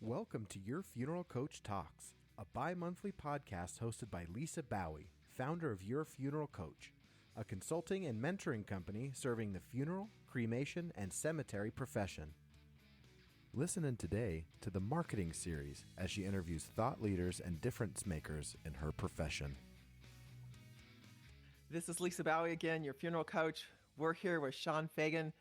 Welcome to Your Funeral Coach Talks, a bi-monthly podcast hosted by Lisa Baue, founder of Your Funeral Coach, a consulting and mentoring company serving the funeral, cremation, and cemetery profession. Listen in today to the marketing series as she interviews thought leaders and difference makers in her profession. This is Lisa Baue again, your funeral coach. We're here with Sean Fagan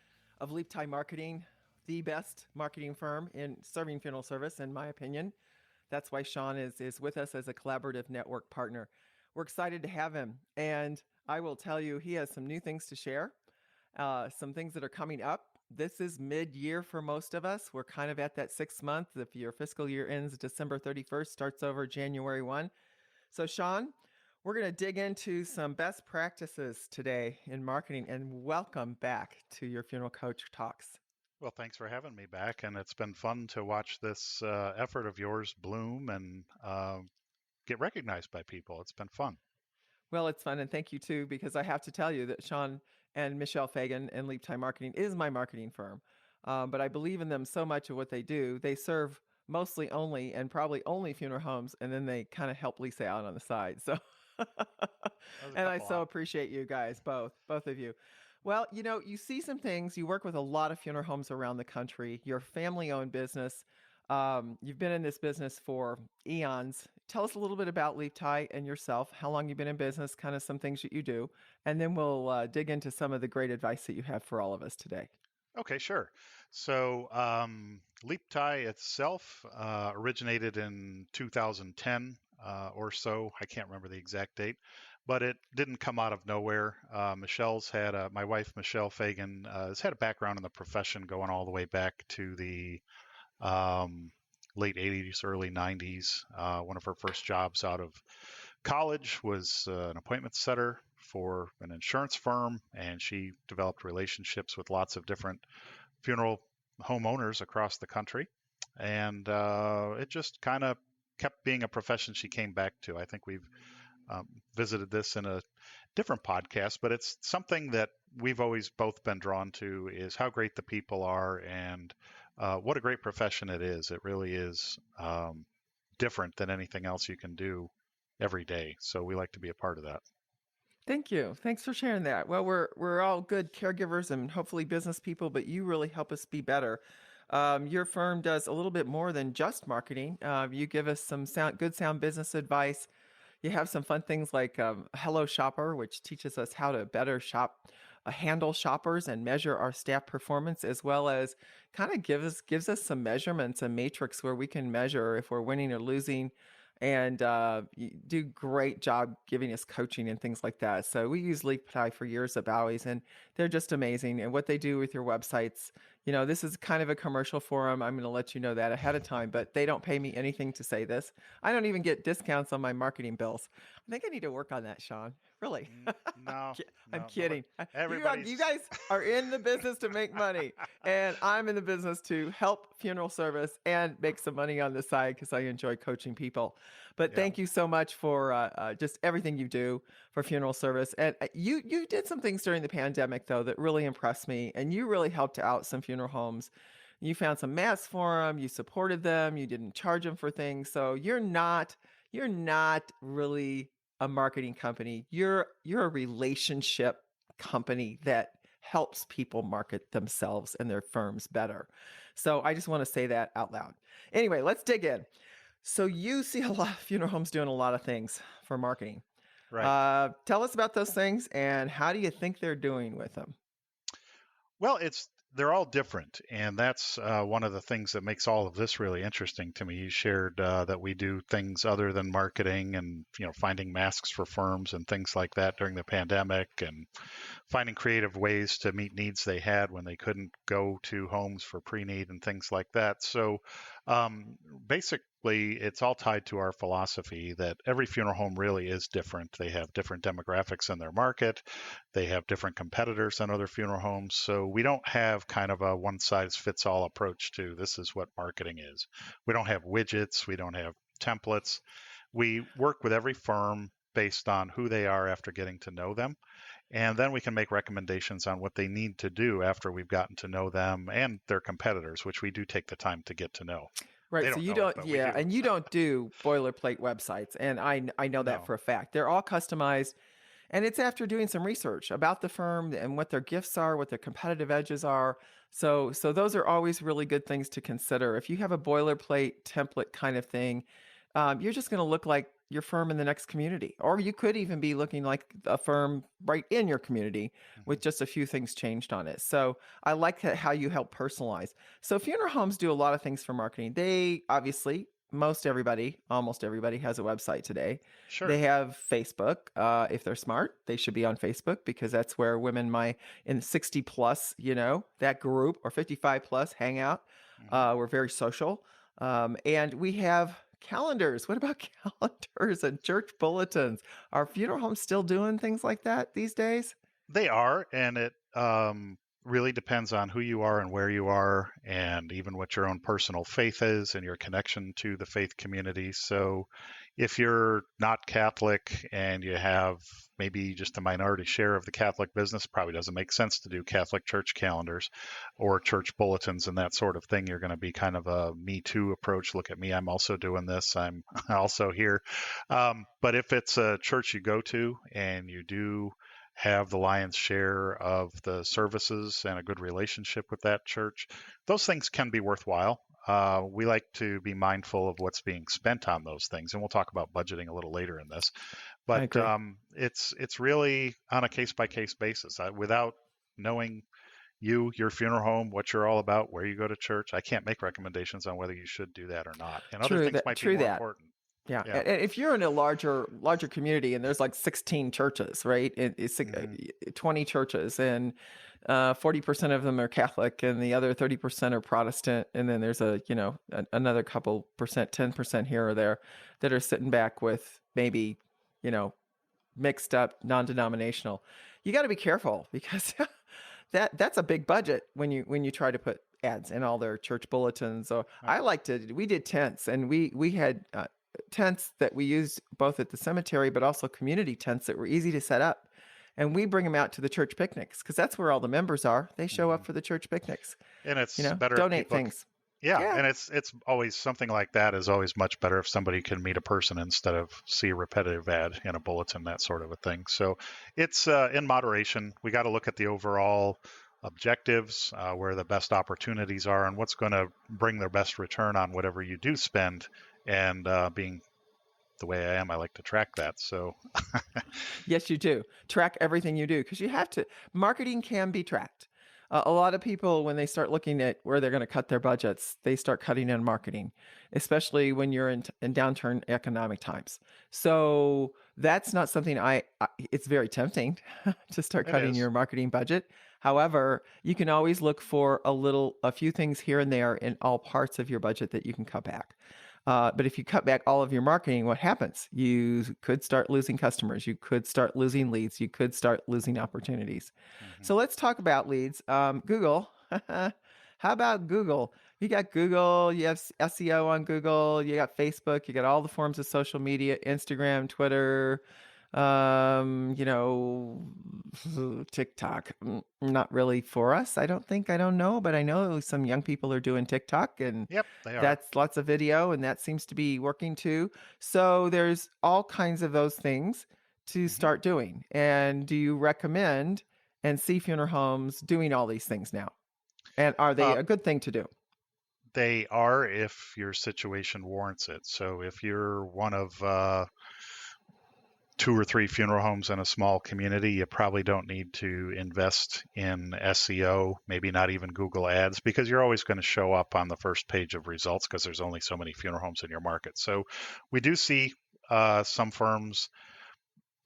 of Leap Tie Marketing, the best marketing firm in serving funeral service, in my opinion. That's why Sean is with us as a collaborative network partner. We're excited to have him. And I will tell you, he has some new things to share, some things that are coming up. This is mid-year for most of us. We're kind of at that 6th month. If your fiscal year ends December 31st, starts over January 1. So Sean, we're going to dig into some best practices today in marketing, and welcome back to your Funeral Coach Talks. Well, thanks for having me back, and it's been fun to watch this effort of yours bloom and get recognized by people. It's been fun. Well, it's fun, and thank you too, because I have to tell you that Sean and Michelle Fagan and Leap Tie Marketing is my marketing firm, but I believe in them so much of what they do. They serve mostly only and probably only funeral homes, and then they kind of help Lisa out on the side. So, and I so appreciate you guys, both of you. Well, you know, you see some things. You work with a lot of funeral homes around the country. You're a family-owned business. You've been in this business for eons. Tell us a little bit about Leap Tie and yourself, how long you've been in business, kind of some things that you do, and then we'll dig into some of the great advice that you have for all of us today. Okay, sure. So Leap Tie itself originated in 2010 or so. I can't remember the exact date, but it didn't come out of nowhere. My wife, Michelle Fagan, has had a background in the profession going all the way back to the late 80s, early 90s. One of her first jobs out of college was an appointment setter for an insurance firm, and she developed relationships with lots of different funeral homeowners across the country. And it just kind of kept being a profession she came back to. I think we've visited this in a different podcast, but it's something that we've always both been drawn to, is how great the people are and what a great profession it is. It really is different than anything else you can do every day. So we like to be a part of that. Thank you. Thanks for sharing that. Well, we're all good caregivers and hopefully business people, but you really help us be better. Your firm does a little bit more than just marketing. You give us some good sound business advice. You have some fun things like Hello Shopper, which teaches us how to better handle shoppers and measure our staff performance, as well as kind of gives us some measurements and matrix where we can measure if we're winning or losing. And you do a great job giving us coaching and things like that. So we use Leap Tie for years at Baue's, and they're just amazing. And what they do with your websites, you know, this is kind of a commercial for them. I'm going to let you know that ahead of time, but they don't pay me anything to say this. I don't even get discounts on my marketing bills. I think I need to work on that, Sean. Really? No, I'm kidding. Everybody's... You guys are in the business to make money, and I'm in the business to help funeral service and make some money on the side because I enjoy coaching people. But thank you so much for just everything you do for funeral service. And you did some things during the pandemic, though, that really impressed me, and you really helped out some funeral homes. You found some masks for them. You supported them. You didn't charge them for things. So you're not really a marketing company. You're a relationship company that helps people market themselves and their firms better. So I just want to say that out loud. Anyway, let's dig in. So you see a lot of funeral homes doing a lot of things for marketing. Right. Tell us about those things and how do you think they're doing with them? Well, they're all different, and that's one of the things that makes all of this really interesting to me. You shared that we do things other than marketing, and finding masks for firms and things like that during the pandemic, and finding creative ways to meet needs they had when they couldn't go to homes for pre-need and things like that. So basically, it's all tied to our philosophy that every funeral home really is different. They have different demographics in their market. They have different competitors than other funeral homes. So we don't have kind of a one-size-fits-all approach to this is what marketing is. We don't have widgets. We don't have templates. We work with every firm based on who they are after getting to know them. And then we can make recommendations on what they need to do after we've gotten to know them and their competitors, which we do take the time to get to know. Right. They So don't you know it, don't, but we yeah, do. and you don't do boilerplate websites. And I know that No. for a fact. They're all customized. And it's after doing some research about the firm and what their gifts are, what their competitive edges are. So those are always really good things to consider. If you have a boilerplate template kind of thing, you're just going to look like your firm in the next community, or you could even be looking like a firm right in your community Mhm. with just a few things changed on it. So I like how you help personalize. So funeral homes do a lot of things for marketing. They obviously, almost everybody has a website today. Sure. They have Facebook. If they're smart, they should be on Facebook because that's where women in 60 plus, that group, or 55 plus, hang out. Mhm. We're very social. And we have calendars. What about calendars and church bulletins? Are funeral homes still doing things like that these days? They are, and it really depends on who you are and where you are, and even what your own personal faith is and your connection to the faith community. So, if you're not Catholic and you have maybe just a minority share of the Catholic business, probably doesn't make sense to do Catholic church calendars or church bulletins and that sort of thing. You're going to be kind of a Me Too approach. Look at me, I'm also doing this. I'm also here. But if it's a church you go to and you do have the lion's share of the services and a good relationship with that church, those things can be worthwhile. We like to be mindful of what's being spent on those things, and we'll talk about budgeting a little later in this. I But agree. it's really on a case by case basis. Without knowing your funeral home, what you're all about, where you go to church, I can't make recommendations on whether you should do that or not. And other True things that. might be True more that. important. Yeah. Yeah. And if you're in a larger community and there's like 16 churches, right? It's Hmm. 20 churches, and 40% of them are Catholic and the other 30% are Protestant. And then there's another couple percent, 10% here or there that are sitting back with maybe, you know, mixed up non-denominational. You got to be careful because that's a big budget when you try to put ads in all their church bulletins. Or we did tents, and we had tents that we used both at the cemetery but also community tents that were easy to set up, and we bring them out to the church picnics because that's where all the members are. They show Hmm. up for the church picnics. And it's better if Donate people. things. Yeah, Yeah. and it's always something like that is always much better if somebody can meet a person instead of see a repetitive ad in a bulletin, that sort of a thing. So it's in moderation. We got to look at the overall objectives, where the best opportunities are, and what's going to bring their best return on whatever you do spend. And being the way I am, I like to track that. So Yes, you do. Track everything you do because you have to. Marketing can be tracked. A lot of people, when they start looking at where they're going to cut their budgets, they start cutting in marketing, especially when you're in downturn economic times. So that's not something it's very tempting to start it cutting is. your marketing budget. However, you can always look for a few things here and there in all parts of your budget that you can cut back. But if you cut back all of your marketing, what happens? You could start losing customers. You could start losing leads. You could start losing opportunities. Hmm. So let's talk about leads. Google. How about Google? You got Google, you have SEO on Google, you got Facebook, you got all the forms of social media, Instagram, Twitter, you know, TikTok. Not really for us, I don't think. I don't know, but I know some young people are doing TikTok, and Yep, they are. that's lots of video, and that seems to be working too. So there's all kinds of those things to Hmm. start doing. And do you recommend and see funeral homes doing all these things now? And are they Uh, a good thing to do? they are if your situation warrants it. So if you're one of two or three funeral homes in a small community, you probably don't need to invest in SEO, maybe not even Google Ads, because you're always going to show up on the first page of results because there's only so many funeral homes in your market. So we do see some firms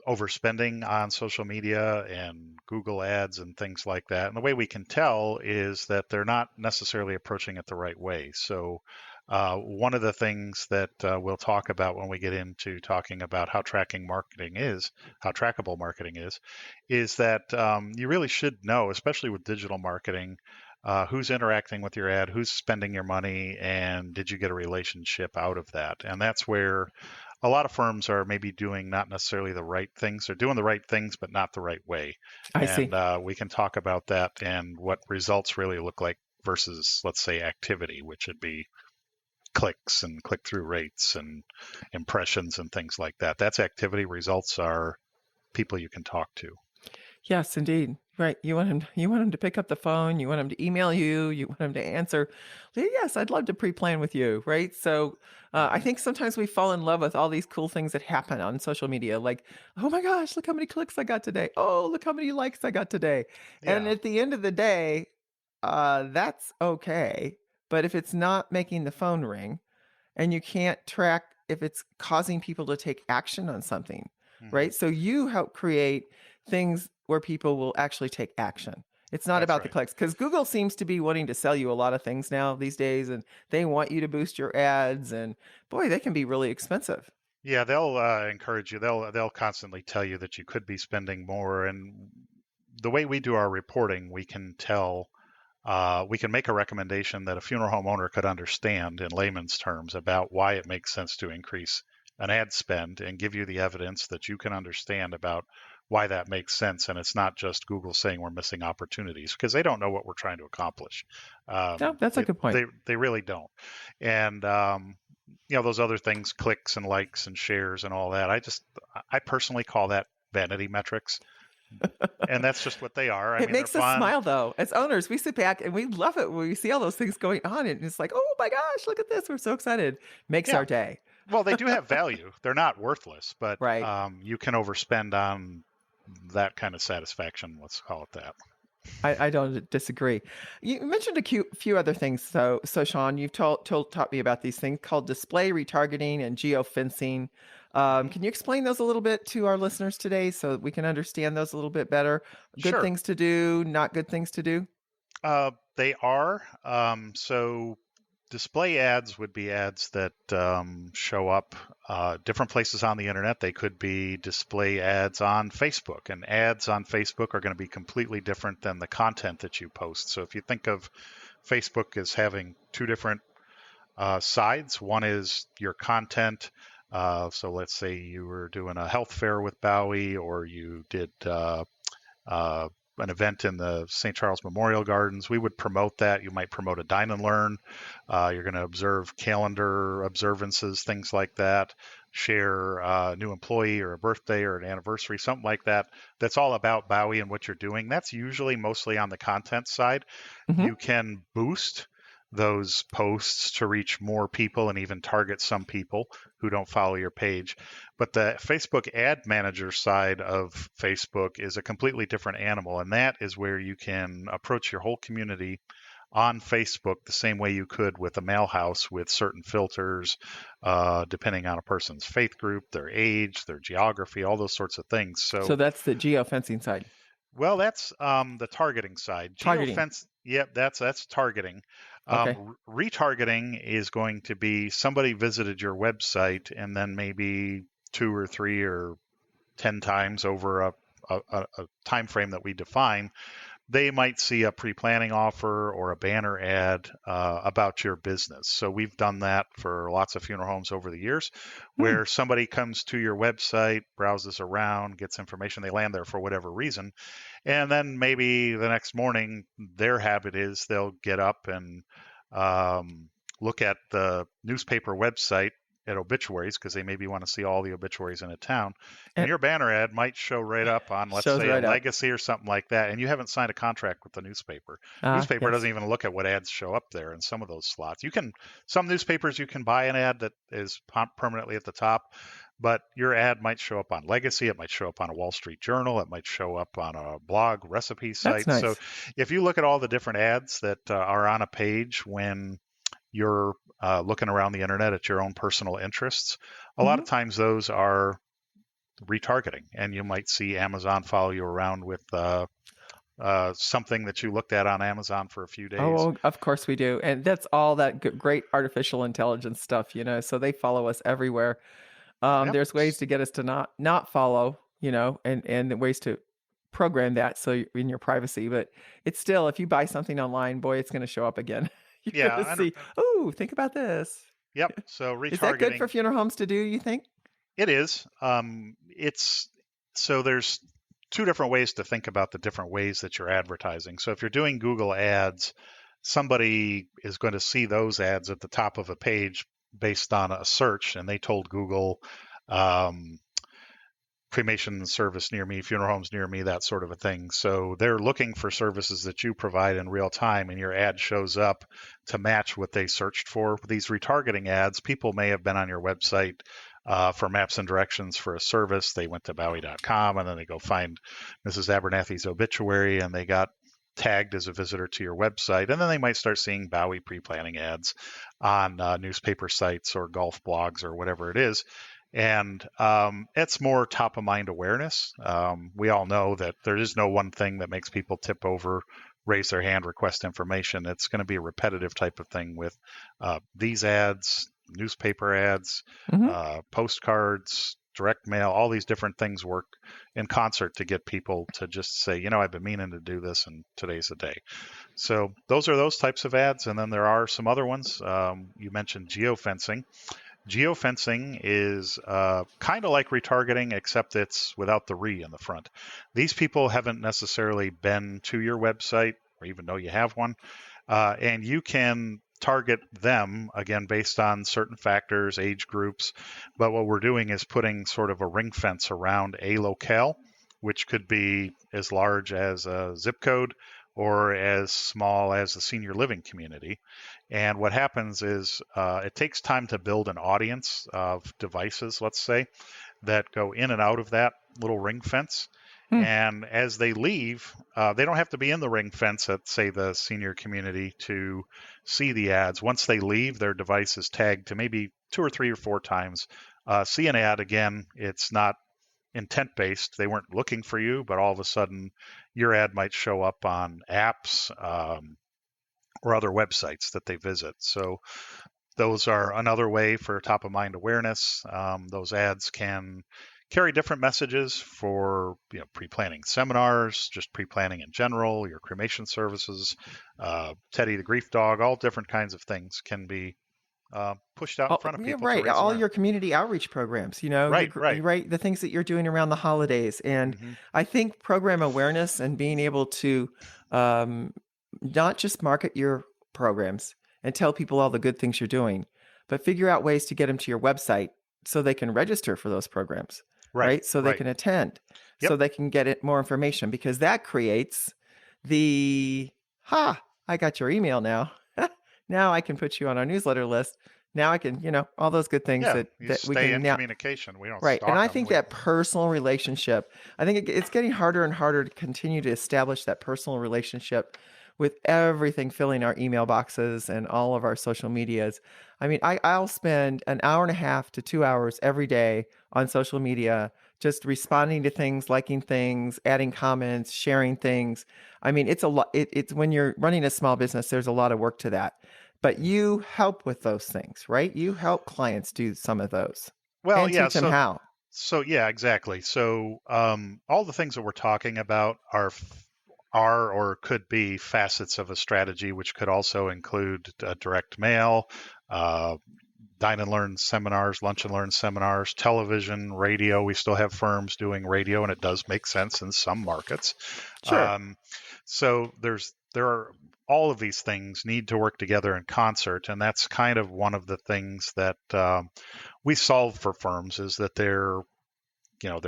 overspending on social media and Google Ads and things like that. And the way we can tell is that they're not necessarily approaching it the right way. So one of the things that we'll talk about when we get into talking about how trackable marketing is that you really should know, especially with digital marketing, who's interacting with your ad, who's spending your money, and did you get a relationship out of that? And that's where a lot of firms are maybe doing not necessarily the right things. They're doing the right things, but not the right way. I And see. we can talk about that and what results really look like versus, let's say, activity, which would be clicks and click-through rates and impressions and things like that. That's activity. Results are people you can talk to. Yes, indeed. Right. You want him to pick up the phone, you want him to email you, you want him to answer. Yes, I'd love to pre-plan with you, right? So, I think sometimes we fall in love with all these cool things that happen on social media, like, oh my gosh, look how many clicks I got today. Oh, look how many likes I got today. And Yeah, at the end of the day, that's okay. But if it's not making the phone ring and you can't track if it's causing people to take action on something, hmm, right? So you help create things where people will actually take action. It's not that's about the right. clicks, because Google seems to be wanting to sell you a lot of things now these days, and they want you to boost your ads, and boy, they can be really expensive. Yeah, they'll encourage you. They'll constantly tell you that you could be spending more. And the way we do our reporting, we can tell. We can make a recommendation that a funeral home owner could understand in layman's terms about why it makes sense to increase an ad spend and give you the evidence that you can understand about why that makes sense. And it's not just Google saying we're missing opportunities, because they don't know what we're trying to accomplish. No, that's a good point. They really don't. And those other things, clicks and likes and shares and all that. I personally call that vanity metrics, and that's just what they are. I It mean, they're makes us fun. smile, though. As owners, we sit back and we love it when we see all those things going on, and it's like, oh my gosh, look at this! We're so excited. Makes Yeah. our day. Well, they do have value. They're not worthless, but Right. you can overspend on that kind of satisfaction. Let's call it that. I don't disagree. You mentioned few other things. So Sean, you've taught me about these things called display retargeting and geofencing. Hmm. Can you explain those a little bit to our listeners today so that we can understand those a little bit better? Good Sure. things to do, not good things to do? They are. So display ads would be ads that show up different places on the internet. They could be display ads on Facebook, and ads on Facebook are going to be completely different than the content that you post. So if you think of Facebook as having two different sides, one is your content. So let's say you were doing a health fair with Baue, or you did uh, an event in the St. Charles Memorial Gardens. We would promote that. You might promote a dine and learn. You're going to observe calendar observances, things like that. Share a new employee or a birthday or an anniversary, something like that. That's all about Baue and what you're doing. That's usually mostly on the content side. Hmm. You can boost those posts to reach more people and even target some people who don't follow your page. But the Facebook ad manager side of Facebook is a completely different animal. And that is where you can approach your whole community on Facebook the same way you could with a mail house, with certain filters, depending on a person's faith group, their age, their geography, all those sorts of things. So that's the geofencing side. Well, that's the targeting side. Targeting. Geofence, yep, that's targeting. Okay. Retargeting is going to be somebody visited your website and then maybe 2 or 3 or 10 times over a time frame that we define. They might see a pre-planning offer or a banner ad about your business. So we've done that for lots of funeral homes over the years, Hmm. where somebody comes to your website, browses around, gets information, they land there for whatever reason, and then maybe the next morning, their habit is they'll get up and look at the newspaper website at obituaries, because they maybe want to see all the obituaries in a town. And It your banner ad might show right up on, let's shows say, a right up. legacy or something like that. And you haven't signed a contract with the newspaper. Ah, Newspaper yes. doesn't even look at what ads show up there in some of those slots. Some newspapers, you can buy an ad that is permanently at the top, but your ad might show up on Legacy. It might show up on a Wall Street Journal. It might show up on a blog recipe That's site. So nice. if you look at all the different ads that are on a page when you're looking around the internet at your own personal interests, a lot Hmm. of times those are retargeting, and you might see Amazon follow you around with something that you looked at on Amazon for a few days. Oh, of course we do. And that's all that great artificial intelligence stuff, so they follow us everywhere. Yep. There's ways to get us to not follow, and ways to program that so in your privacy. But it's still, if you buy something online, boy, it's going to show up again. You're Yeah. going to see, oh, think about this. Yep. So Is that good for retargeting, funeral homes to do, you think? it is. It's so there's two different ways to think about the different ways that you're advertising. So if you're doing Google ads, somebody is going to see those ads at the top of a page based on a search, and they told Google, um, cremation service near me, funeral homes near me, that sort of a thing. So they're looking for services that you provide in real time, and your ad shows up to match what they searched for. These retargeting ads, people may have been on your website for maps and directions for a service. They went to Baue.com, and then they go find Mrs. Abernathy's obituary, and they got tagged as a visitor to your website. And then they might start seeing Baue pre-planning ads on newspaper sites or golf blogs or whatever it is. And it's more top of mind awareness. We all know that there is no one thing that makes people tip over, raise their hand, request information. It's going to be a repetitive type of thing with these ads, newspaper ads, postcards, direct mail. All these different things work in concert to get people to just say, I've been meaning to do this, and today's the day. So those are those types of ads. And then there are some other ones. You mentioned geofencing. Geofencing is kind of like retargeting, except it's without the "re" in the front. These people haven't necessarily been to your website or even know you have one, and you can target them, again, based on certain factors, age groups. But what we're doing is putting sort of a ring fence around a locale, which could be as large as a zip code or as small as the senior living community. And what happens is it takes time to build an audience of devices, let's say, that go in and out of that little ring fence. And as they leave, they don't have to be in the ring fence at, say, the senior community to see the ads. Once they leave, their device is tagged to maybe 2 or 3 or 4 times. See an ad again, it's not intent-based. They weren't looking for you, but all of a sudden your ad might show up on apps or other websites that they visit. So those are another way for top-of-mind awareness. Those ads can carry different messages for pre-planning seminars, just pre-planning in general, your cremation services, Teddy the Grief Dog, all different kinds of things can be pushed out in front of people. Right. All your community outreach programs, right. The things that you're doing around the holidays. And I think program awareness and being able to not just market your programs and tell people all the good things you're doing, but figure out ways to get them to your website so they can register for those programs, right? So they can attend, so they can get more information, because that creates I got your email now. Now I can put you on our newsletter list. Now I can, all those good things that we can in communication. We don't right. stalk And I them. think that personal relationship, I think it's getting harder and harder to continue to establish that personal relationship with everything filling our email boxes and all of our social medias. I mean, I'll spend an hour and a half to 2 hours every day on social media, just responding to things, liking things, adding comments, sharing things. I mean, it's a lot. It's when you're running a small business, there's a lot of work to that. But you help with those things, right? You help clients do some of those. Well, and teach them how. So yeah, exactly. So all the things that we're talking about are or could be facets of a strategy, which could also include direct mail, dine and learn seminars, lunch and learn seminars, television, radio. We still have firms doing radio, and it does make sense in some markets. Sure. So there are all of these things need to work together in concert, and that's kind of one of the things that we solve for firms, is that they're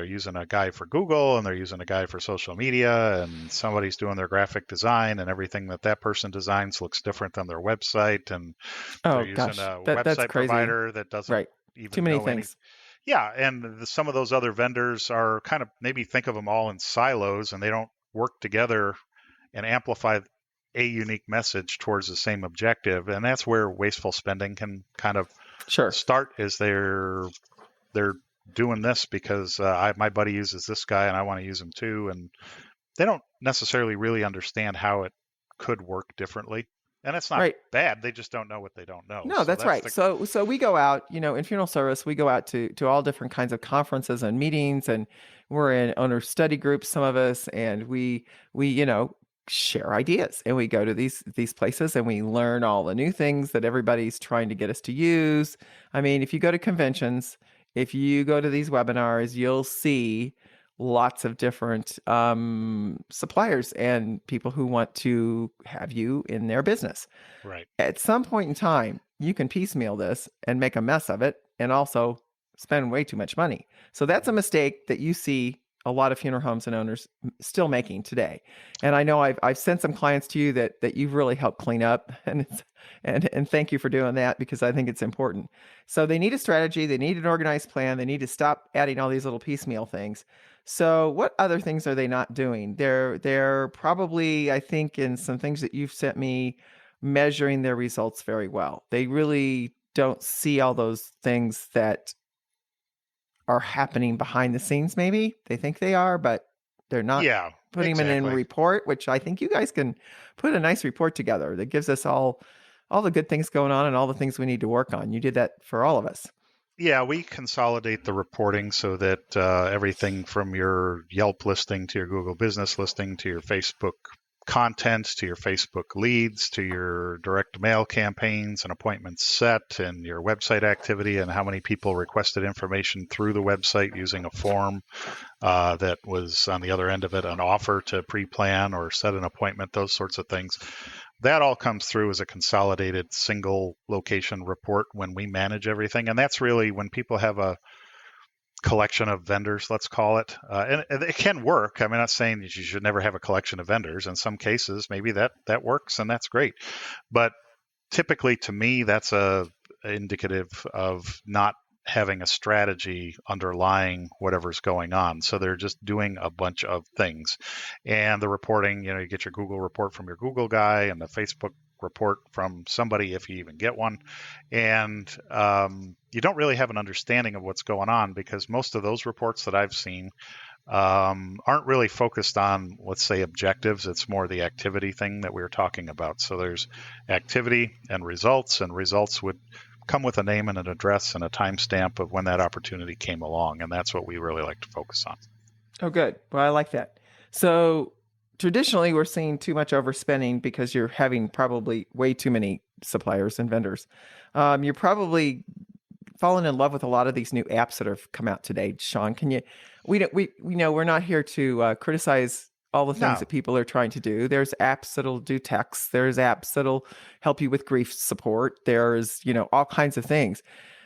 using a guy for Google, and they're using a guy for social media, and somebody's doing their graphic design, and everything that person designs looks different than their website, and they're using a website provider that doesn't even too many know things. Yeah, and some of those other vendors are kind of, maybe think of them all in silos, and they don't work together and amplify a unique message towards the same objective. And that's where wasteful spending can kind of start, is they're doing this because my buddy uses this guy and I want to use him too. And they don't necessarily really understand how it could work differently. And it's not bad. They just don't know what they don't know. No, that's right. So we go out, in funeral service, we go out to all different kinds of conferences and meetings, and we're in owner study groups, some of us, and we share ideas, and we go to these places and we learn all the new things that everybody's trying to get us to use. I mean, if you go to conventions, if you go to these webinars, you'll see lots of different suppliers and people who want to have you in their business. Right. At some point in time, you can piecemeal this and make a mess of it and also spend way too much money. So that's a mistake that you see a lot of funeral homes and owners still making today. And I know I've sent some clients to you that you've really helped clean up, and thank you for doing that, because I think it's important. So they need a strategy, they need an organized plan, they need to stop adding all these little piecemeal things. So what other things are they not doing? They're probably, I think, in some things that you've sent me, measuring their results very well. They really don't see all those things that are happening behind the scenes. Maybe they think they are, but they're not Yeah, putting them in a report, which I think you guys can put a nice report together that gives us all the good things going on and all the things we need to work on. You did that for all of us. Yeah, we consolidate the reporting so that everything from your Yelp listing to your Google business listing to your Facebook content to your Facebook leads to your direct mail campaigns and appointments set and your website activity and how many people requested information through the website using a form that was on the other end of it an offer to pre-plan or set an appointment, those sorts of things. That all comes through as a consolidated single location report when we manage everything. And that's really when people have a collection of vendors, let's call it. And it can work. I'm not saying that you should never have a collection of vendors. In some cases, maybe that works and that's great. But typically, to me, that's indicative of not having a strategy underlying whatever's going on. So they're just doing a bunch of things. And the reporting, you get your Google report from your Google guy and the Facebook report from somebody, if you even get one. And you don't really have an understanding of what's going on, because most of those reports that I've seen aren't really focused on, let's say, objectives. It's more the activity thing that we were talking about. So there's activity and results would come with a name and an address and a timestamp of when that opportunity came along. And that's what we really like to focus on. Oh, good. Well, I like that. So traditionally, we're seeing too much overspending because you're having probably way too many suppliers and vendors. You're probably fallen in love with a lot of these new apps that have come out today. Sean, can you? We know we're not here to criticize all the things that people are trying to do. There's apps that'll do text. There's apps that'll help you with grief support. There's all kinds of things.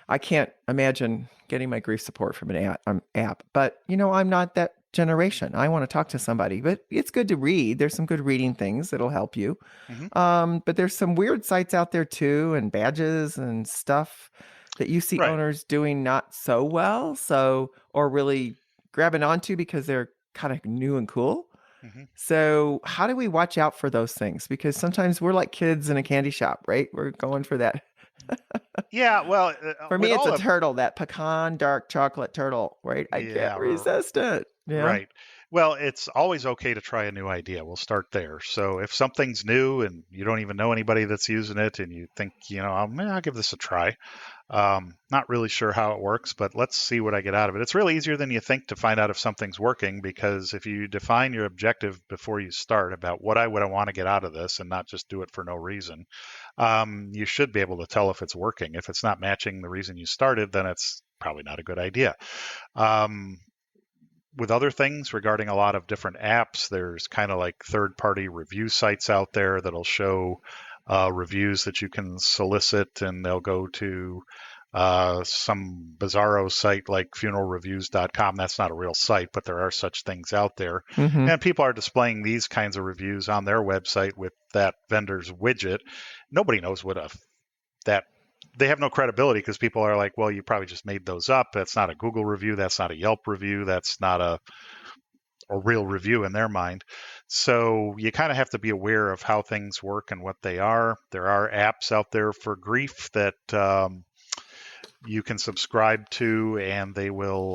I can't imagine getting my grief support from an app, but I'm not that generation. I want to talk to somebody, but it's good to read. There's some good reading things that'll help you. Mm-hmm. But there's some weird sites out there too, and badges and stuff that you see owners doing not so well, or really grabbing onto because they're kind of new and cool. Mm-hmm. So how do we watch out for those things? Because sometimes we're like kids in a candy shop, right? We're going for that. Yeah, well, for me, it's a turtle, that pecan dark chocolate turtle, right? I can't resist it. Yeah. Right. Well, it's always okay to try a new idea. We'll start there. So if something's new and you don't even know anybody that's using it and you think, I'll give this a try. Not really sure how it works, but let's see what I get out of it. It's really easier than you think to find out if something's working, because if you define your objective before you start about what I would want to get out of this and not just do it for no reason, you should be able to tell if it's working. If it's not matching the reason you started, then it's probably not a good idea. With other things regarding a lot of different apps, there's kind of like third-party review sites out there that'll show reviews that you can solicit, and they'll go to some bizarro site like funeralreviews.com. That's not a real site, but there are such things out there. Mm-hmm. And people are displaying these kinds of reviews on their website with that vendor's widget. Nobody knows they have no credibility, because people are like, well, you probably just made those up. That's not a Google review. That's not a Yelp review. That's not a real review in their mind. So you kind of have to be aware of how things work and what they are. There are apps out there for grief that you can subscribe to, and they will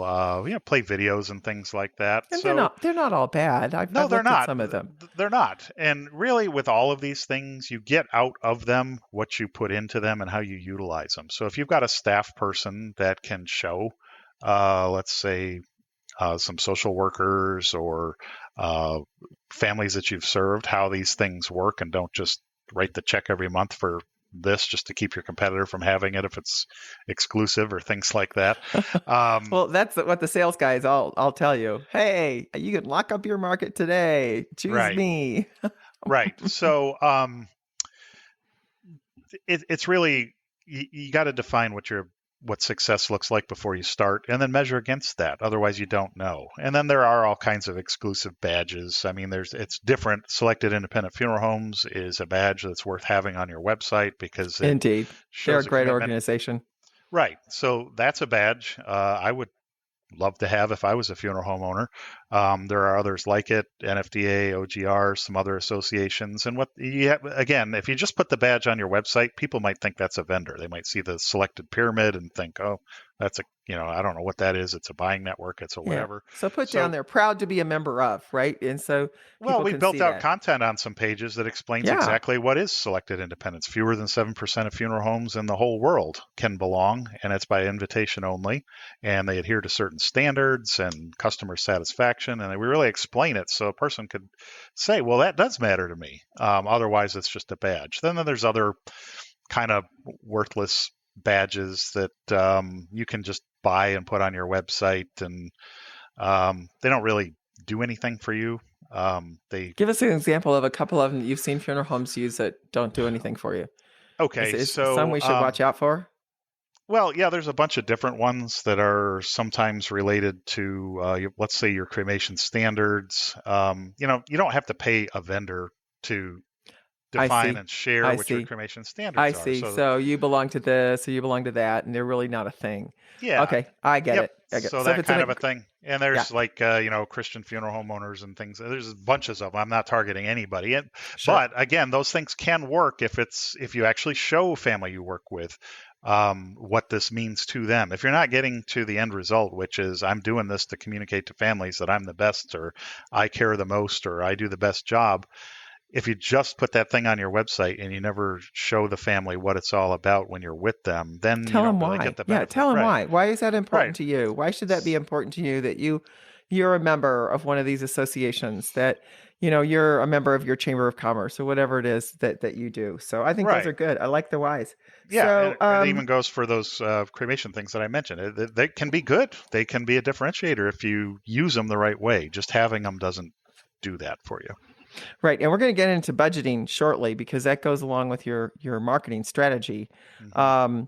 play videos and things like that. And they're not all bad. I've looked at some of them. They're not. And really, with all of these things, you get out of them what you put into them and how you utilize them. So if you've got a staff person that can show, let's say, some social workers or families that you've served, how these things work, and don't just write the check every month for this just to keep your competitor from having it if it's exclusive or things like that. Well, that's what the sales guys I'll tell you. Hey, you can lock up your market today. Choose Right. me. Right. So it's really you got to define what success looks like before you start, and then measure against that. Otherwise, you don't know. And then there are all kinds of exclusive badges. I mean, it's different. Selected Independent Funeral Homes is a badge that's worth having on your website because it Indeed, they're a great organization. Right. So that's a badge I would love to have if I was a funeral home owner. There are others like it, NFDA, OGR, some other associations. And again, if you just put the badge on your website, people might think that's a vendor. They might see the selected pyramid and think, oh, that's I don't know what that is. It's a buying network. It's a whatever. Yeah. So put down there, proud to be a member of, right? And so we built out content on some pages that explains exactly what is selected independence. Fewer than 7% of funeral homes in the whole world can belong, and it's by invitation only. And they adhere to certain standards and customer satisfaction. And we really explain it so a person could say, well, that does matter to me. Otherwise, it's just a badge. Then there's other kind of worthless badges that you can just buy and put on your website, and they don't really do anything for you. They give us an example of a couple of them that you've seen funeral homes use that don't do anything for you. Okay, so some we should watch out for. Well, yeah, there's a bunch of different ones that are sometimes related to, let's say, your cremation standards. You don't have to pay a vendor to define and share what your cremation standards are. I see. So you belong to this, or you belong to that, and they're really not a thing. Yeah. Okay, I get it. So that kind of a thing. And there's Christian funeral homeowners and things. There's bunches of them. I'm not targeting anybody. Sure. But again, those things can work if you actually show family you work with what this means to them. If you're not getting to the end result, which is I'm doing this to communicate to families that I'm the best, or I care the most, or I do the best job. If you just put that thing on your website and you never show the family what it's all about when you're with them, then tell you don't them really why. get the benefit. Tell them why. Why is that important to you? Why should that be important to you that you're a member of one of these associations, that you're a member of your Chamber of Commerce or whatever it is that you do. So I think those are good. I like the whys. Yeah, so, it even goes for those cremation things that I mentioned. They can be good. They can be a differentiator if you use them the right way. Just having them doesn't do that for you. Right. And we're going to get into budgeting shortly because that goes along with your marketing strategy. Mm-hmm.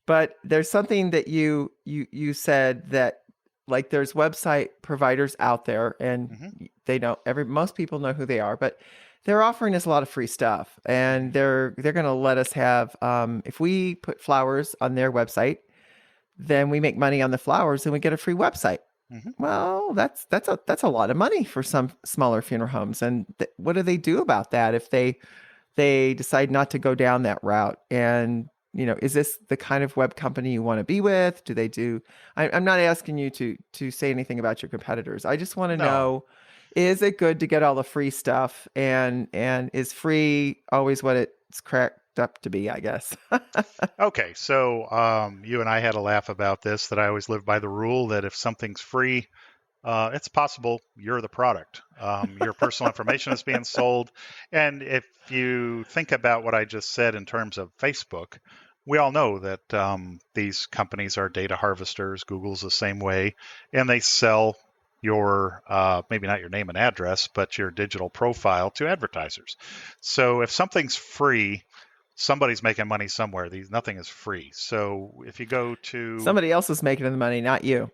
But there's something that you said that, like, there's website providers out there, and mm-hmm. they don't most people know who they are, but they're offering us a lot of free stuff, and they're going to let us have, if we put flowers on their website, then we make money on the flowers and we get a free website. Mm-hmm. Well, that's a lot of money for some smaller funeral homes. And what do they do about that if they decide not to go down that route? And, is this the kind of web company you want to be with? Do they do? I'm not asking you to say anything about your competitors. I just want to know, is it good to get all the free stuff? And is free always what it's cracked up to be, I guess? Okay, so you and I had a laugh about this, that I always live by the rule that if something's free, it's possible you're the product. Your personal information is being sold. And if you think about what I just said in terms of Facebook, we all know that these companies are data harvesters. Google's the same way, and they sell your maybe not your name and address, but your digital profile to advertisers. So if something's free, somebody's making money somewhere. Nothing is free. So if you go to... somebody else is making the money, not you,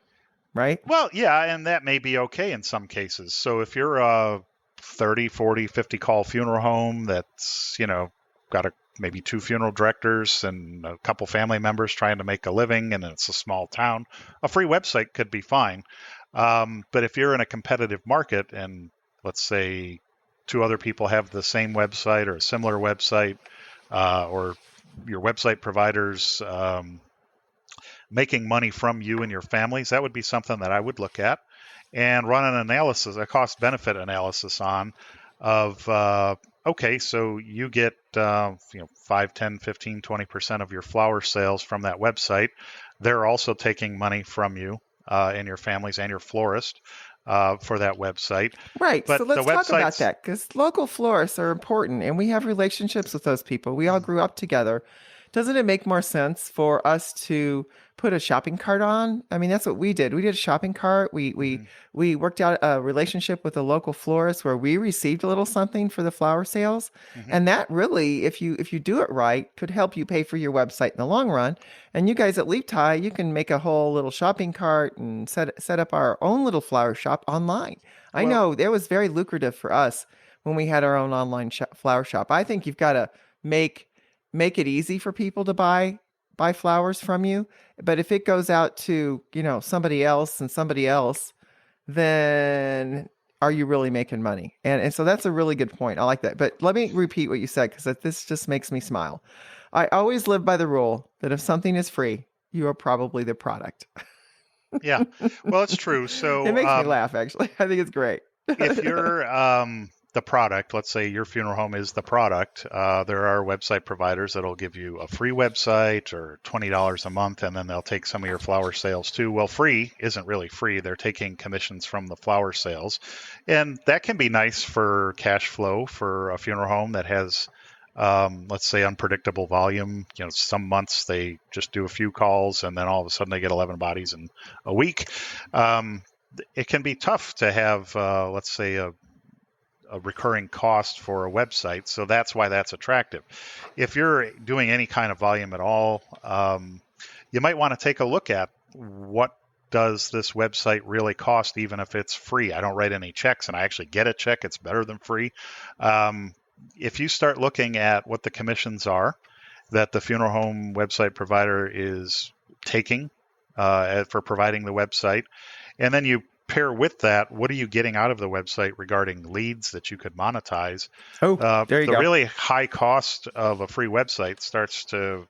right? Well, yeah, and that may be okay in some cases. So if you're a 30, 40, 50 call funeral home that's, got maybe 2 funeral directors and a couple family members trying to make a living, and it's a small town, a free website could be fine. But if you're in a competitive market and let's say 2 other people have the same website or a similar website, or your website providers making money from you and your families, that would be something that I would look at and run an analysis, a cost-benefit analysis on of, okay, so you get 5, 10, 15, 20% of your flower sales from that website. They're also taking money from you and your families and your florist. for that website. Right. But So let's the talk about websites, that, because local florists are important and we have relationships with those people. We all grew up together. Doesn't it make more sense for us to put a shopping cart on? I mean, that's what we did. We did a shopping cart. We worked out a relationship with a local florist where we received a little something for the flower sales. Mhm. And that really, if you do it right, could help you pay for your website in the long run. And you guys at Leap Tie, you can make a whole little shopping cart and set up our own little flower shop online. I Well, know it was very lucrative for us when we had our own online flower shop. I think you've got to make it easy for people to buy flowers from you. But if it goes out to, somebody else and somebody else, then are you really making money? And so that's a really good point. I like that. But let me repeat what you said, because this just makes me smile. I always live by the rule that if something is free, you are probably the product. yeah, well, it's true. It So makes me laugh, actually. I think it's great. if you're the product, let's say your funeral home is the product, there are website providers that'll give you a free website or $20 a month, and then they'll take some of your flower sales too. Well, free isn't really free. They're taking commissions from the flower sales, and that can be nice for cash flow for a funeral home that has, let's say, unpredictable volume. Some months they just do a few calls, and then all of a sudden they get 11 bodies in a week. It can be tough to have, let's say, a recurring cost for a website. So that's why that's attractive. If you're doing any kind of volume at all, you might want to take a look at what does this website really cost, even if it's free. I don't write any checks and I actually get a check. It's better than free. If you start looking at what the commissions are that the funeral home website provider is taking for providing the website, and then you pair with that, what are you getting out of the website regarding leads that you could monetize? Oh, there you the go. really high cost of a free website starts to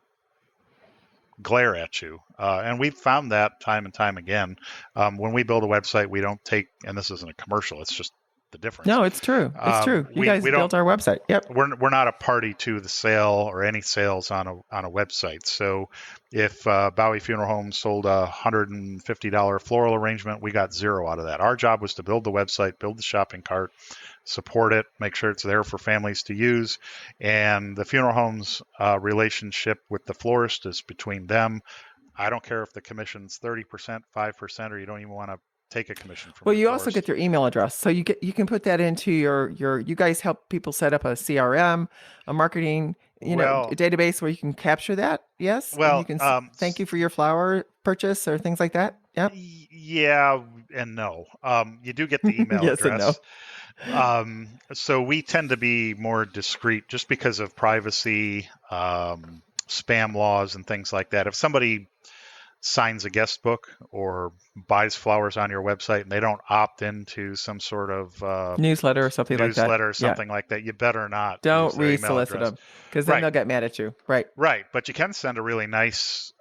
glare at you. And we've found that time and time again. When we build a website, we don't take, and this isn't a commercial, it's just the difference. No, it's true. It's true. You guys built our website. Yep. We're not a party to the sale or any sales on a website. So if Baue Funeral Home sold a $150 floral arrangement, we got zero out of that. Our job was to build the website, build the shopping cart, support it, make sure it's there for families to use. And the funeral home's relationship with the florist is between them. I don't care if the commission's 30%, 5%, or you don't even want to take a commission from. Well, you also get their email address, so you can put that into your. You guys help people set up a CRM, a marketing, a database where you can capture that. Yes. Well, and you can thank you for your flower purchase or things like that. Yep. Yeah and no. You do get the email yes address. And no. So we tend to be more discreet just because of privacy, spam laws, and things like that. If somebody signs a guest book or buys flowers on your website and they don't opt into some sort of newsletter or something like that, you better not. Don't re-solicit them, because then they'll get mad at you. Right. Right. But you can send a really nice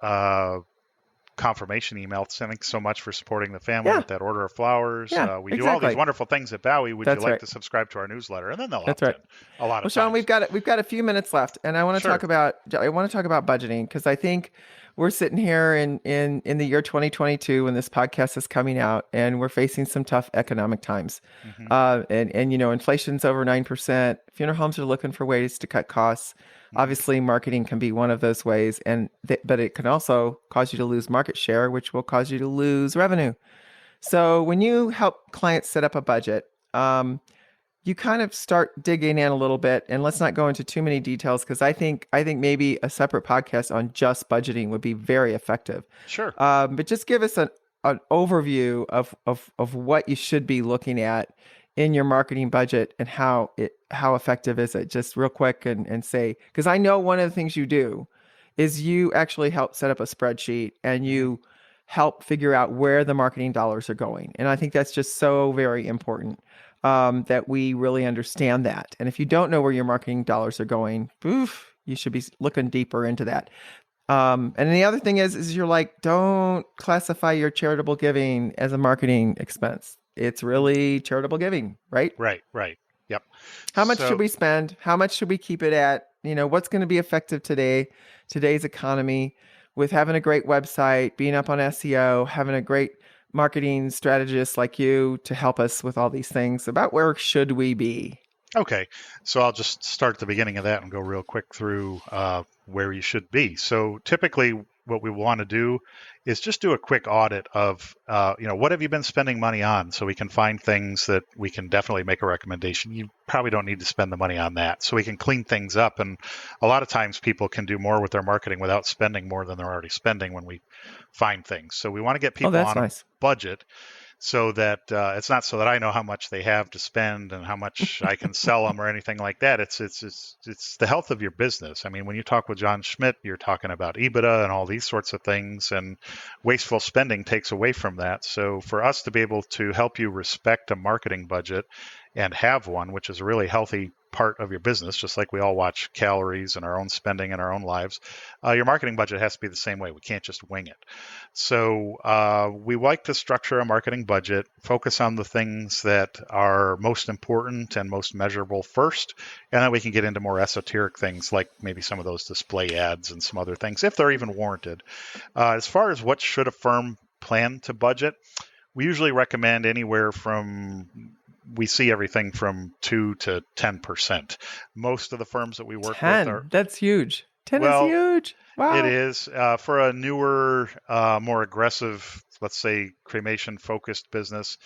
confirmation email. Thanks so much for supporting the family with that order of flowers. We do all these wonderful things at Baue. Would you like to subscribe to our newsletter? And then they'll opt in a lot of times. Sean, we've got a few minutes left, and I want to talk about budgeting, because I think we're sitting here in the year 2022 when this podcast is coming out, and we're facing some tough economic times. Mm-hmm. And inflation's over 9%. Funeral homes are looking for ways to cut costs. Mm-hmm. Obviously, marketing can be one of those ways, but it can also cause you to lose market share, which will cause you to lose revenue. So when you help clients set up a budget, you kind of start digging in a little bit, and let's not go into too many details, because I think maybe a separate podcast on just budgeting would be very effective. Sure. But just give us an overview of what you should be looking at in your marketing budget, and how effective is it? Just real quick and say, because I know one of the things you do is you actually help set up a spreadsheet and you help figure out where the marketing dollars are going. And I think that's just so very important. That we really understand that. And if you don't know where your marketing dollars are going, you should be looking deeper into that. And the other thing is you're like, don't classify your charitable giving as a marketing expense. It's really charitable giving, right? Right. Yep. How much should we spend? How much should we keep it at? What's going to be effective today's economy, with having a great website, being up on SEO, having a great marketing strategists like you to help us with all these things about where should we be? Okay, so I'll just start at the beginning of that and go real quick through where you should be. So typically, what we want to do is just do a quick audit of, what have you been spending money on, so we can find things that we can definitely make a recommendation. You probably don't need to spend the money on that, so we can clean things up. And a lot of times, people can do more with their marketing without spending more than they're already spending when we find things. So we want to get people on nice. a budget, so that it's not so that I know how much they have to spend and how much I can sell them or anything like that. It's the health of your business. I mean, when you talk with John Schmidt, you're talking about EBITDA and all these sorts of things, and wasteful spending takes away from that. So for us to be able to help you respect a marketing budget and have one, which is a really healthy part of your business, just like we all watch calories and our own spending in our own lives, your marketing budget has to be the same way. We can't just wing it. So we like to structure a marketing budget, focus on the things that are most important and most measurable first, and then we can get into more esoteric things like maybe some of those display ads and some other things, if they're even warranted. As far as what should a firm plan to budget, we usually recommend anywhere from, we see everything from 2 to 10%. Most of the firms that we work 10, with are... That's huge. 10 is huge. Wow. It is. For a newer, more aggressive, let's say, cremation-focused business,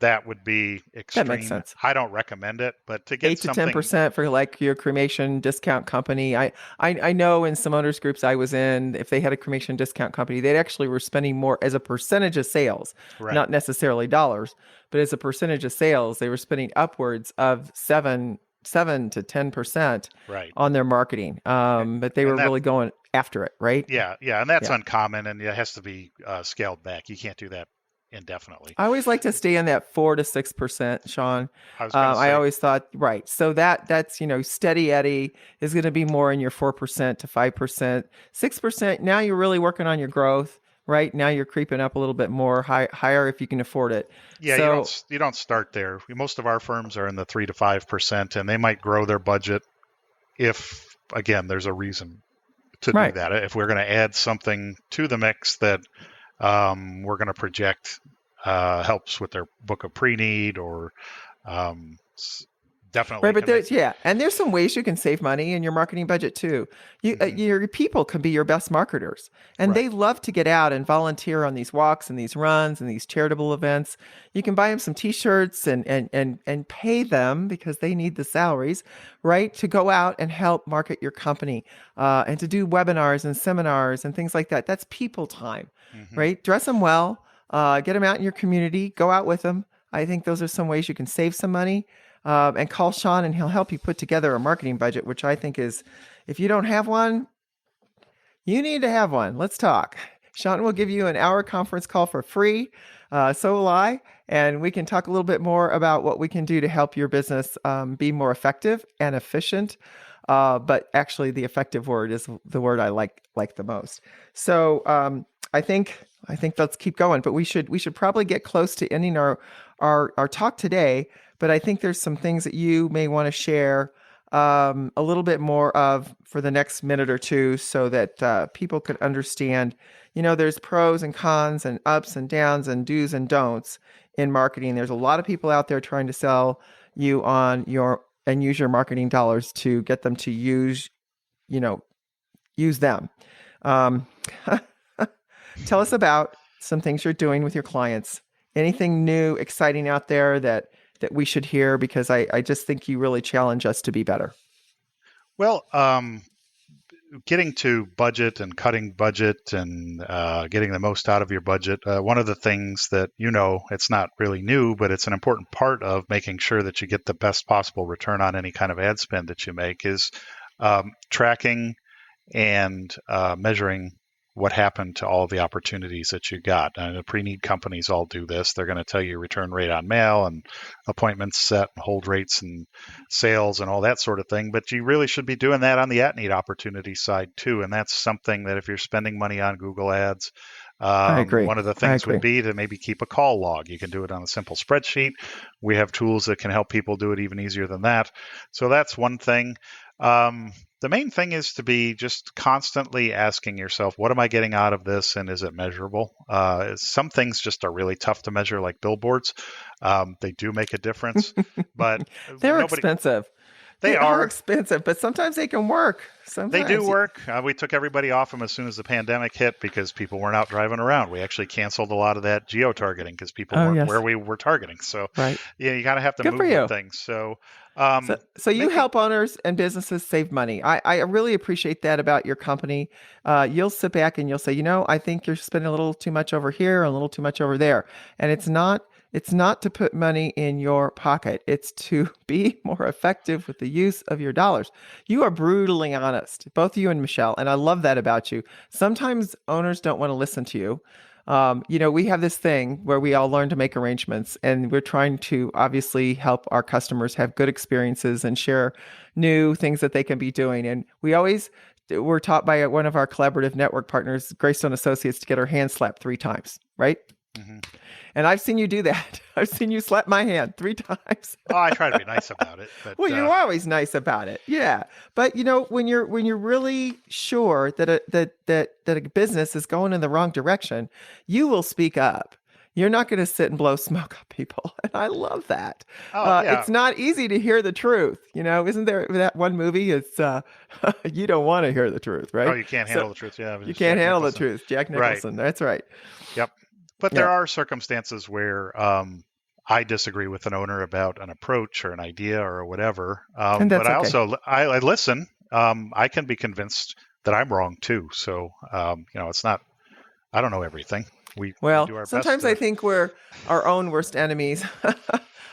that would be extreme. That makes sense. I don't recommend it, but to get 8 to something... 10% for like your cremation discount company. I know in some owners groups I was in, if they had a cremation discount company, they actually were spending more as a percentage of sales, Right. Not necessarily dollars, but as a percentage of sales, they were spending upwards of 7 to 10% Right. on their marketing. But they were really going after it, right? Yeah, and that's uncommon, and it has to be scaled back. You can't do that indefinitely. I always like to stay in that 4 to 6%, Sean. I always thought, right. So that's, steady Eddie is going to be more in your 4% to 5%, 6%. Now you're really working on your growth, right? Now you're creeping up a little bit more higher if you can afford it. Yeah, so, you don't start there. Most of our firms are in the 3 to 5%, and they might grow their budget if, again, there's a reason to do that. If we're going to add something to the mix that we're going to project helps with their book of pre-need or definitely. Right, but and there's some ways you can save money in your marketing budget too. Your people can be your best marketers, and they love to get out and volunteer on these walks and these runs and these charitable events. You can buy them some T-shirts and pay them because they need the salaries, right, to go out and help market your company and to do webinars and seminars and things like that. That's people time, right? Dress them well, get them out in your community, go out with them. I think those are some ways you can save some money. And call Sean and he'll help you put together a marketing budget, which I think is, if you don't have one, you need to have one. Let's talk. Sean will give you an hour conference call for free. So will I. And we can talk a little bit more about what we can do to help your business be more effective and efficient. But actually the effective word is the word I like the most. So I think let's keep going, but we should probably get close to ending our talk today. But I think there's some things that you may want to share a little bit more of for the next minute or two so that people could understand, there's pros and cons and ups and downs and do's and don'ts in marketing. There's a lot of people out there trying to sell you on and use your marketing dollars to get them to use them. Tell us about some things you're doing with your clients. Anything new, exciting out there that we should hear, because I just think you really challenge us to be better. Well, getting to budget and cutting budget and getting the most out of your budget, one of the things that, it's not really new, but it's an important part of making sure that you get the best possible return on any kind of ad spend that you make is tracking and measuring what happened to all of the opportunities that you got. And the pre-need companies all do this. They're going to tell you return rate on mail and appointments set and hold rates and sales and all that sort of thing. But you really should be doing that on the at-need opportunity side too. And that's something that if you're spending money on Google Ads, I agree. One of the things would be to maybe keep a call log. You can do it on a simple spreadsheet. We have tools that can help people do it even easier than that. So that's one thing. The main thing is to be just constantly asking yourself, what am I getting out of this, and is it measurable? Some things just are really tough to measure, like billboards. They do make a difference, but They're expensive. They are expensive, but sometimes they can work. Sometimes they do work. We took everybody off them as soon as the pandemic hit because people weren't out driving around. We actually canceled a lot of that geo-targeting because people weren't where we were targeting. So yeah, you kind of have to move things. So you help owners and businesses save money. I really appreciate that about your company. You'll sit back and you'll say, I think you're spending a little too much over here, a little too much over there. And it's not to put money in your pocket. It's to be more effective with the use of your dollars. You are brutally honest, both you and Michelle, and I love that about you. Sometimes owners don't want to listen to you. We have this thing where we all learn to make arrangements, and we're trying to obviously help our customers have good experiences and share new things that they can be doing. And we're taught by one of our collaborative network partners, Greystone Associates, to get our hand slapped 3 times, right? Mm-hmm. And I've seen you do that. I've seen you slap my hand 3 times. Oh, I try to be nice about it. But, well, you're always nice about it. Yeah. But when you're really sure that a business is going in the wrong direction, you will speak up. You're not going to sit and blow smoke on people. And I love that. It's not easy to hear the truth. Isn't there that one movie? It's you don't want to hear the truth, right? Oh, you can't handle the truth. Yeah. You can't handle the truth. Jack Nicholson. Right. That's right. Yep. But there are circumstances where I disagree with an owner about an approach or an idea or whatever. But I listen. I can be convinced that I'm wrong too. So, it's not, I don't know everything. We do our best. Sometimes I think we're our own worst enemies.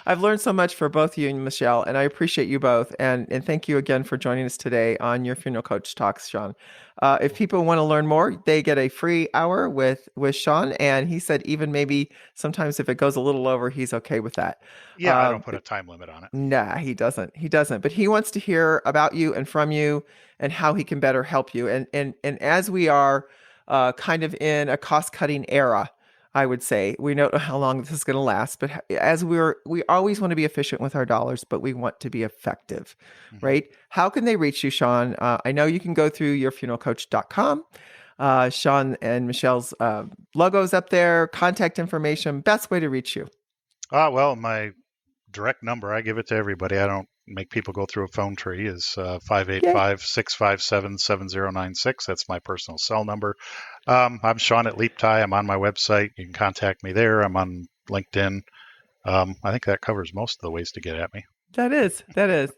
I've learned so much for both you and Michelle, and I appreciate you both. And thank you again for joining us today on your Funeral Coach Talks, Sean. If people want to learn more, they get a free hour with Sean. And he said even maybe sometimes if it goes a little over, he's okay with that. Yeah, I don't put a time limit on it. Nah, he doesn't. But he wants to hear about you and from you and how he can better help you. And as we are kind of in a cost-cutting era, I would say, we don't know how long this is going to last, but as we always want to be efficient with our dollars, but we want to be effective, right? How can they reach you, Sean? I know you can go through yourfuneralcoach.com. Sean and Michelle's logos up there, contact information, best way to reach you. Well, my direct number, I give it to everybody. I don't make people go through a phone tree, is 585-657-7096. That's my personal cell number. I'm Sean at Leap Tie. I'm on my website. You can contact me there. I'm on LinkedIn. I think that covers most of the ways to get at me. That is.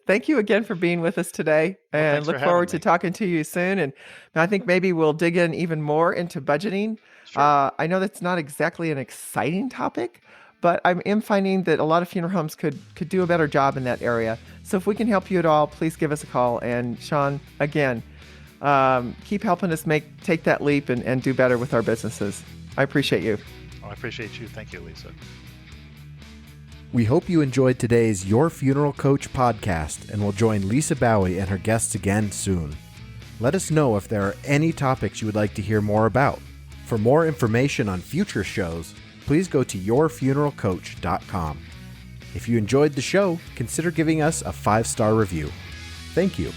Thank you again for being with us today, and look forward to talking to you soon. And I think maybe we'll dig in even more into budgeting. Sure. I know that's not exactly an exciting topic, but I am finding that a lot of funeral homes could do a better job in that area. So if we can help you at all, please give us a call. And Sean, again, keep helping us take that leap and do better with our businesses. I appreciate you. I appreciate you. Thank you, Lisa. We hope you enjoyed today's Your Funeral Coach podcast and will join Lisa Baue and her guests again soon. Let us know if there are any topics you would like to hear more about. For more information on future shows, please go to yourfuneralcoach.com. If you enjoyed the show, consider giving us a 5-star review. Thank you.